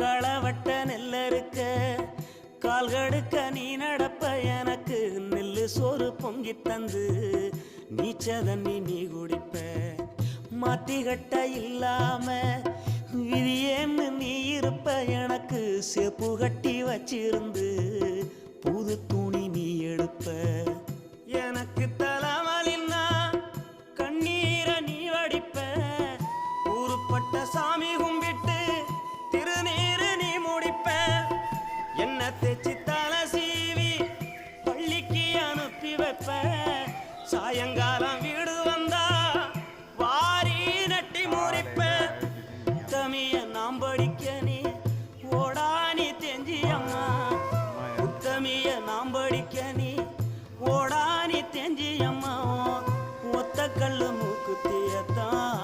களவட்ட நெல் இருக்க கால்கடுக்க நீ நடப்ப எனக்கு நெல்லு சோறு பொங்கி தந்து நீச்ச தண்ணி நீ குடிப்ப மாத்திகட்ட இல்லாம விதியேன்னு நீ இருப்ப எனக்கு செப்பு கட்டி வச்சிருந்து புது துணி நீ எடுப்ப எனக்கு தலைவலின்னா கண்ணீரை நீ வடிப்ப ஊருப்பட்ட சாமி கும்பிட்டு திருநீரு நீ முடிப்ப என்ன தேச்சி தலை சீவி பள்ளிக்கு அனுப்பி வைப்ப சாயங்காலம் வீடு வந்தா வாரி நட்டி முறிப்ப உத்தமிய நாம் படிக்க நீ ஓடானி தெஞ்சி அம்மா உத்தமிய நாம் படிக்க நீ ஓடானி தெஞ்சி அம்மா ஒத்த கல்லு மூக்குத்தியத்தான்